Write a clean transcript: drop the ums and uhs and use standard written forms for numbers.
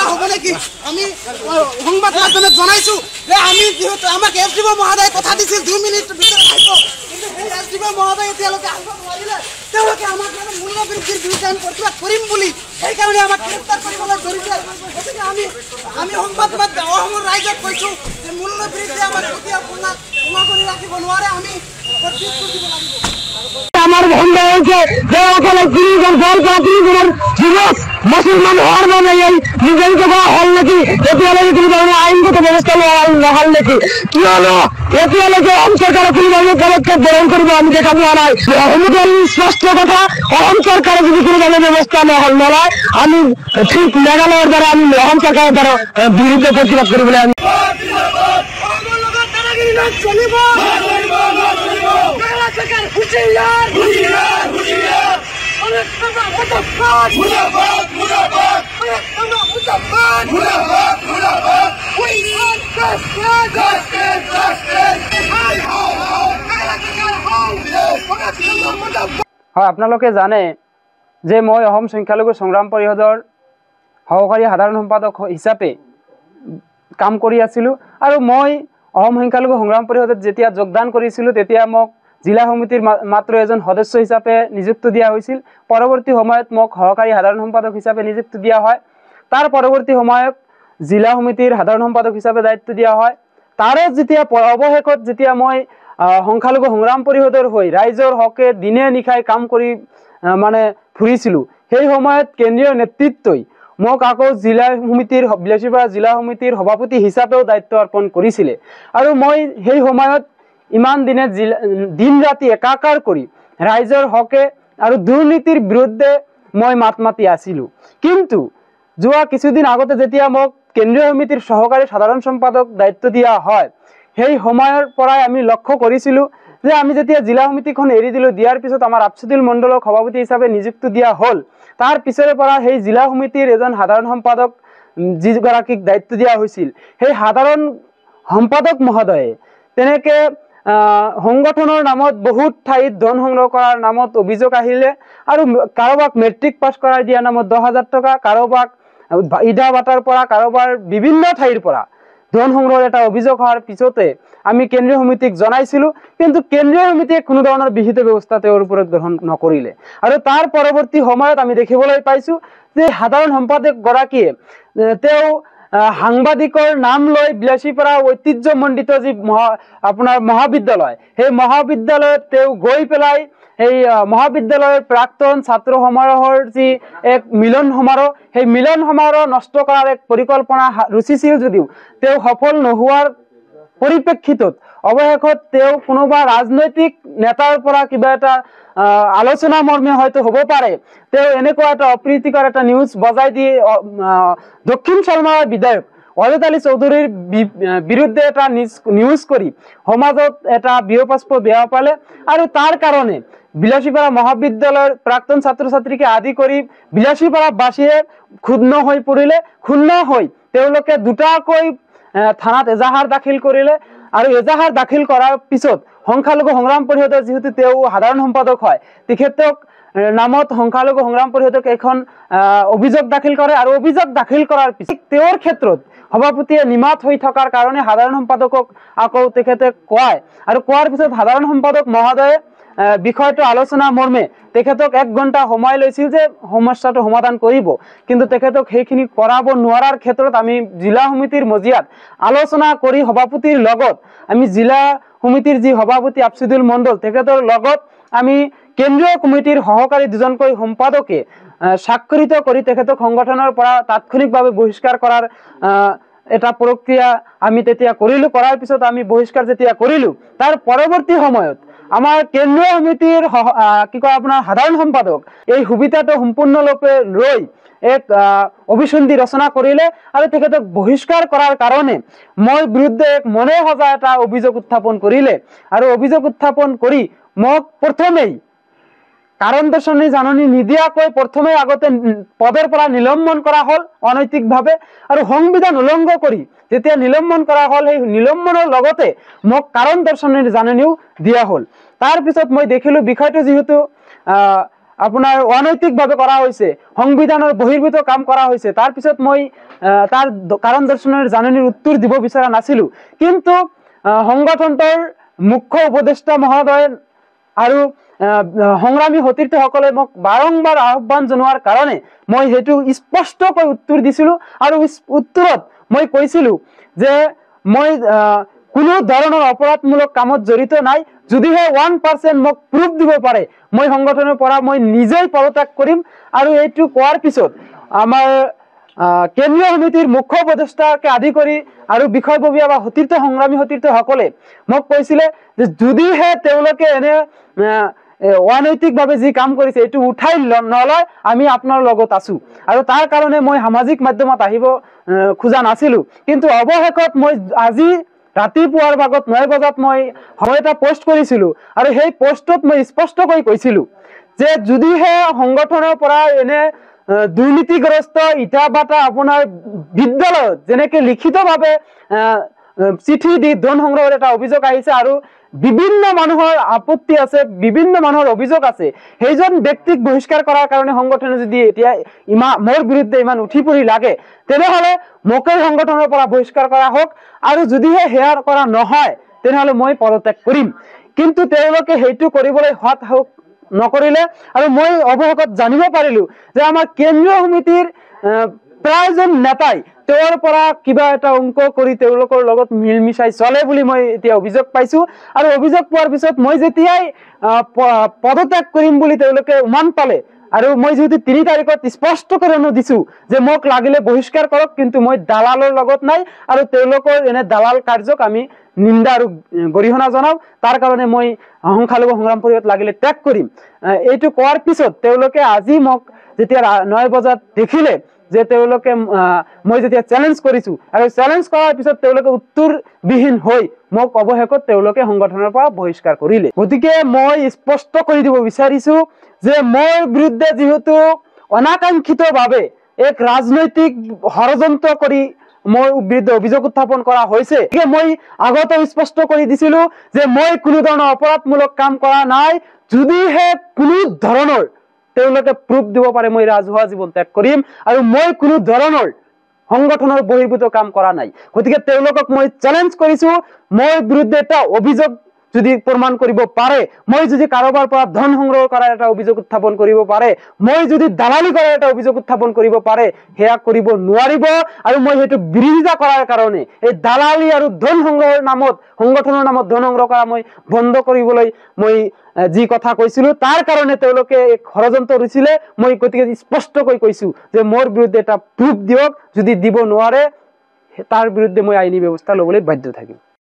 হ'ব নেকি আমি সংবাদ মাধ্যমে জনাইছো যে আমি যেহেতু আমাক এসডিও মহোদয় কথা দিছিল 2 মিনিট ভিতৰত আহিব কিন্তু সেই এসডিও মহোদয় এতিয়ালৈকে আহিব নোৱাৰিলে তেওঁলোকে আমাক মূল্য বৃদ্ধিৰ বিৰুদ্ধে আমি প্ৰতিবাদ কৰিম বুলি সেইকাৰণে আমাক গ্ৰেপ্তাৰ কৰিবলৈ ধৰিছে গতিকে আমি সংবাদ মাধ্যম অসমৰ ৰাইজক কৈছো যে মূল্য বৃদ্ধি আমাৰ কেতিয়াও পূৰ্ণ কৰি ৰাখিব নোৱাৰে আমি প্ৰতিবাদ কৰিব লাগিব আমার ভণ্ড হয়েছে যে ওখানে 30 জন ফল করা 30 জনের যুবক মুসলমান হওয়ার মানে এই নির্ধারিত করা হল নাকি এটিএল কোনো ধরনের আইনগত ব্যবস্থা হল নাকি কি হলো এটিএল অসম সরকার কোনো ধরনের পদক্ষেপ গ্রহণ করবে আমি দেখাবো নাই অহমদের স্পষ্ট কথা অসম সরকার যদি কোনো ধরনের ব্যবস্থা নয় আমি ঠিক মেঘালয়ের দ্বারা আমি অসম সরকারের দ্বারা বিরুদ্ধে প্রতিবাদ করি বলে আমি চলিব सरकार हुशियार हुशियार हुशियार अरे सदा मुजफ्फर मुजफ्फर मुजफ्फर अरे सदा Muzaffar Muzaffar Muzaffar we want justice justice हाय हाय सरकार हाय হয় আপোনালোকে জানে যে মই অসম সংখ্যালঘু সংগ্ৰাম পৰিষদৰ সহকাৰী সাধাৰণ সম্পাদক হিচাপে কাম কৰি আছিলো আৰু মই অসম সংখ্যালঘু সংগ্ৰাম পৰিষদত যেতিয়া যোগদান কৰিছিলো তেতিয়া মোক জিলা সমিতিৰ মাত্ৰ এজন সদস্য হিচাপে নিযুক্তি দিয়া হৈছিল পৰৱৰ্তী সময়ত মোক সহকাৰী সাধাৰণ সম্পাদক হিচাপে নিযুক্তি দিয়া হয় তাৰ পৰৱৰ্তী সময়ত জিলা সমিতিৰ সাধাৰণ সম্পাদক হিচাপে দায়িত্ব দিয়া হয় তাৰ যেতিয়া অৱশেষত যেতিয়া মই সংখ্যালঘু সংগ্ৰাম পৰিষদৰ হৈ ৰাইজৰ হকে দিনে নিশাই কাম কৰি মানে ফুৰিছিলো সেই সময়ত কেন্দ্ৰীয় নেতৃত্বই মোক আকৌ জিলা সমিতিৰ বিলাসীপাৰা জিলা সমিতিৰ সভাপতি হিচাপেও দায়িত্ব অৰ্পণ কৰিছিলে আৰু মই সেই সময়ত ইমান দিনে দিন ৰাতি একাকাৰ কৰি ৰাইজৰ হকে আৰু দুৰ্নীতিৰ বিৰুদ্ধে মই মাত মাতি আছিলো কিন্তু যোৱা কিছুদিন আগতে যেতিয়া মোক কেন্দ্ৰীয় সমিতিৰ সহকাৰী সাধাৰণ সম্পাদক দায়িত্ব দিয়া হয় সেই সময়ৰ পৰাই আমি লক্ষ্য কৰিছিলো যে আমি যেতিয়া জিলা সমিতিখন এৰি দিলো দিয়াৰ পিছত আমাৰ আফছুদুল মণ্ডলক সভাপতি হিচাপে নিযুক্তি দিয়া হ'ল তাৰ পিছৰে পৰা সেই জিলা সমিতিৰ এজন সাধাৰণ সম্পাদক যিগৰাকীক দায়িত্ব দিয়া হৈছিল সেই সাধাৰণ সম্পাদক মহোদয়ে তেনেকে সংগঠনৰ নামত বহুত ঠাইত ধন সংগ্ৰহ কৰাৰ নামত অভিযোগ আহিলে আৰু কাৰোবাক মেট্ৰিক পাছ কৰাই দিয়া নামত 10,000 টকা কাৰোবাক ইডা বাটাৰ পৰা কাৰোবাৰ বিভিন্ন ঠাইৰ পৰা ধন সংগ্ৰহৰ এটা অভিযোগ হোৱাৰ পিছতে আমি কেন্দ্ৰীয় সমিতিক জনাইছিলো কিন্তু কেন্দ্ৰীয় সমিতিয়ে কোনো ধৰণৰ বিহিত ব্যৱস্থা তেওঁৰ ওপৰত গ্ৰহণ নকৰিলে আৰু তাৰ পৰৱৰ্তী সময়ত আমি দেখিবলৈ পাইছো যে সাধাৰণ সম্পাদক গৰাকীয়ে তেওঁ সাংবাদিকৰ নাম লৈ বিলাসীপাৰা ঐতিহ্যমণ্ডিত যি আপোনাৰ মহাবিদ্যালয় সেই মহাবিদ্যালয়ত তেওঁ গৈ পেলাই এই মহাবিদ্যালয়ৰ প্ৰাক্তন ছাত্ৰ সমাৰোহৰ যি এক মিলন সমাৰোহ সেই মিলন সমাৰোহ নষ্ট কৰাৰ এক পৰিকল্পনা ৰুচিছিল যদিও তেওঁ সফল নোহোৱাৰ পৰিপ্ৰেক্ষিতত অৱশেষত তেওঁ কোনোবা ৰাজনৈতিক নেতাৰ পৰা কিবা এটা আলোচনা মৰ্মে হয়তো হ'ব পাৰে তেওঁ এনেকুৱা এটা অপ্ৰীতিকৰ এটা নিউজ বজাই দি দক্ষিণ শৰ্মাৰ বিধায়ক অজিত আলী চৌধুৰীৰ বিৰুদ্ধে এটা নিউজ কৰি সমাজত এটা বিয়পাস্প বেয়া পালে আৰু তাৰ কাৰণে বিলাসীপাৰা মহাবিদ্যালয়ৰ প্ৰাক্তন ছাত্ৰ ছাত্ৰীকে আদি কৰি বিলাসীপাৰা বাসীয়ে ক্ষুণ্ণ হৈ পৰিলে ক্ষুণ্ণ হৈ তেওঁলোকে দুটাকৈ থানাত এজাহাৰ দাখিল কৰিলে আৰু এজাহাৰ দাখিল কৰাৰ পিছত সংখ্যালঘু সংগ্ৰাম পৰিষদৰ যেহেতু তেওঁ সাধাৰণ সম্পাদক হয় তেখেতক নামত সংখ্যালঘু সংগ্ৰাম পৰিষদক এখন অভিযোগ দাখিল কৰে আৰু অভিযোগ দাখিল কৰাৰ পিছত তেওঁৰ ক্ষেত্ৰত সভাপতিয়ে নিমাত হৈ থকাৰ কাৰণে সাধাৰণ সম্পাদকক আকৌ তেখেতে কয় আৰু কোৱাৰ পিছত সাধাৰণ সম্পাদক মহোদয়ে বিষয়টো আলোচনা মৰ্মে তেখেতক 1 ঘণ্টা সময় লৈছিল যে সমস্যাটো সমাধান কৰিব কিন্তু তেখেতক সেইখিনি কৰাব নোৱাৰাৰ ক্ষেত্ৰত আমি জিলা সমিতিৰ মজিয়াত আলোচনা কৰি সভাপতিৰ লগত আমি জিলা সমিতিৰ যি সভাপতি আফছুদুল মণ্ডল তেখেতৰ লগত আমি কেন্দ্ৰীয় কমিটিৰ সহকাৰী দুজনকৈ সম্পাদকে স্বাক্ষৰিত কৰি তেখেতক সংগঠনৰ পৰা তাৎক্ষণিকভাৱে বহিষ্কাৰ কৰাৰ এটা প্ৰক্ৰিয়া আমি তেতিয়া কৰিলো কৰাৰ পিছত আমি বহিষ্কাৰ যেতিয়া কৰিলো তাৰ পৰৱৰ্তী সময়ত আমাৰ কেন্দ্ৰীয় সমিতিৰ কি কয় আপোনাৰ সাধাৰণ সম্পাদক এই সুবিধাটো সম্পূৰ্ণৰূপে লৈ এক অভিসন্ধি ৰচনা কৰিলে আৰু তেখেতক বহিষ্কাৰ কৰাৰ কাৰণে মই বিৰুদ্ধে এক মনে সজা এটা অভিযোগ উত্থাপন কৰিলে আৰু অভিযোগ উত্থাপন কৰি মোক প্ৰথমেই কাৰণ দৰ্শনী জাননী নিদিয়াকৈ প্ৰথমে আগতে পদৰ পৰা নিলম্বন কৰা হ'ল অনৈতিকভাৱে আৰু সংবিধান উলংঘ কৰি যেতিয়া নিলম্বন কৰা হ'ল সেই নিলম্বনৰ লগতে মোক কাৰণ দৰ্শনীৰ জাননীও দিয়া হ'ল তাৰ পিছত মই দেখিলো বিষয়টো যেহেতু আপোনাৰ অনৈতিকভাৱে কৰা হৈছে, সংবিধানৰ বহিৰ্ভূত কাম কৰা হৈছে। তাৰপিছত মই তাৰ কাৰণ দৰ্শনৰ জাননীৰ উত্তৰ দিব বিচৰা নাছিলোঁ, কিন্তু সংগঠনটোৰ মুখ্য উপদেষ্টা মহোদয় আৰু সংগ্ৰামী সতীৰ্থসকলে মোক বাৰম্বাৰ আহ্বান জনোৱাৰ কাৰণে মই সেইটো স্পষ্টকৈ উত্তৰ দিছিলোঁ। আৰু উত্তৰত মই কৈছিলোঁ যে মই কোনো ধৰণৰ অপৰাধমূলক কামত জড়িত নাই। যদিহে 1% মোক প্ৰুফ দিব পাৰে, মই সংগঠনৰ পৰা মই নিজেই পদত্যাগ কৰিম। আৰু এইটো কোৱাৰ পিছত আমাৰ কেন্দ্ৰীয় সমিতিৰ মুখ্য উপদেষ্টাকে আদি কৰি আৰু বিষয়ববীয়া বা সতীৰ্থ সংগ্ৰামী সতীৰ্থসকলে মোক কৈছিলে যে যদিহে তেওঁলোকে এনে অনৈতিকভাৱে যি কাম কৰিছে এইটো উঠাই নলয়, আমি আপোনাৰ লগত আছো। আৰু তাৰ কাৰণে মই সামাজিক মাধ্যমত আহিব খোজা নাছিলোঁ, কিন্তু অৱশেষত মই আজি ৰাতিপুৱাৰ ভাগত 9 বজাত মই এটা পোষ্ট কৰিছিলোঁ। আৰু সেই পোষ্টত মই স্পষ্টকৈ কৈছিলোঁ যে যদিহে সংগঠনৰ পৰা এনে দুৰ্নীতিগ্ৰস্ত ইটা বাটা আপোনাৰ বিদ্যালয়ত যেনেকে লিখিতভাৱে চিঠি দি ধন সংগ্ৰহৰ এটা অভিযোগ আহিছে আৰু বিভিন্ন মানুহৰ আপত্তি আছে, বিভিন্ন মানুহৰ অভিযোগ আছে, সেইজন ব্যক্তিক বহিষ্কাৰ কৰাৰ কাৰণে সংগঠনে যদি এতিয়া মোৰ বিৰুদ্ধে ইমান উঠি পৰি লাগে, তেনেহলে মোকে সংগঠনৰ পৰা বহিষ্কাৰ কৰা হওক। আৰু যদিহে সেয়া কৰা নহয় তেনেহলে মই পদত্যাগ কৰিম। কিন্তু তেওঁলোকে সেইটো কৰিবলৈ নকৰিলে। আৰু মই অৱশেষত জানিব পাৰিলো যে আমাৰ কেন্দ্ৰীয় সমিতিৰ প্ৰায়জন নেতাই তেওঁৰ পৰা কিবা এটা অংক কৰি তেওঁলোকৰ লগত মিল মিছাই চলে বুলি মই এতিয়া অভিযোগ পাইছো। আৰু অভিযোগ পোৱাৰ পিছত মই যেতিয়াই পদত্যাগ কৰিম বুলি তেওঁলোকে উমান পালে, আৰু মই যেহেতু 3 তাৰিখত স্পষ্ট কৰি দিছো যে মোক লাগিলে বহিষ্কাৰ কৰক, কিন্তু মই দালালৰ লগত নাই। আৰু তেওঁলোকৰ এনে দালাল কাৰ্যক আমি নিন্দা আৰু গৰিহণা জনাও। তাৰ কাৰণে মই সংখ্যালঘু সংগ্ৰাম পৰিষদ লাগিলে ত্যাগ কৰিম। এইটো কোৱাৰ পিছত তেওঁলোকে আজি মোক যেতিয়া 9 বজাত দেখিলে যে তেওঁলোকে মই যেতিয়া চেলেঞ্জ কৰিছো, আৰু চেলেঞ্জ কৰাৰ পিছত তেওঁলোকে উত্তৰবিহীন হৈ মোক অৱশেষত তেওঁলোকে সংগঠনৰ পৰা বহিষ্কাৰ কৰিলে। গতিকে মই স্পষ্ট কৰি দিব বিচাৰিছো যে মোৰ বিৰুদ্ধে যিহেতু অনাকাংক্ষিতভাৱে এক ৰাজনৈতিক ষড়যন্ত্ৰ কৰি মোৰ বিৰুদ্ধে অভিযোগ উত্থাপন কৰা হৈছে, মই আগতে স্পষ্ট কৰি দিছিলো যে মই কোনো ধৰণৰ অপৰাধমূলক কাম কৰা নাই। যদিহে কোনো ধৰণৰ তেওঁলোকে প্ৰুফ দিব পাৰে, মই ৰাজহুৱা জীৱন ত্যাগ কৰিম। আৰু মই কোনো ধৰণৰ সংগঠনৰ বহিৰ্ভূত কাম কৰা নাই। গতিকে তেওঁলোকক মই চেলেঞ্জ কৰিছো, মোৰ বিৰুদ্ধে এটা অভিযোগ যদি প্ৰমাণ কৰিব পাৰে, মই যদি কাৰোবাৰ পৰা ধন সংগ্ৰহ কৰাৰ এটা অভিযোগ উত্থাপন কৰিব পাৰে, মই যদি দালালি কৰাৰ এটা অভিযোগ উত্থাপন কৰিব পাৰে, সেয়া কৰিব নোৱাৰিব। আৰু মই সেইটো বিৰোধিতা কৰাৰ কাৰণে এই দালালি আৰু ধন সংগ্ৰহৰ নামত, সংগঠনৰ নামত ধন সংগ্ৰহ কৰা মই বন্ধ কৰিবলৈ মই যি কথা কৈছিলো, তাৰ কাৰণে তেওঁলোকে এক ষড়যন্ত্ৰ ৰচিলে। মই গতিকে স্পষ্টকৈ কৈছো যে মোৰ বিৰুদ্ধে এটা প্ৰুফ দিয়ক, যদি দিব নোৱাৰে তাৰ বিৰুদ্ধে মই আইনী ব্যৱস্থা ল'বলৈ বাধ্য থাকিম।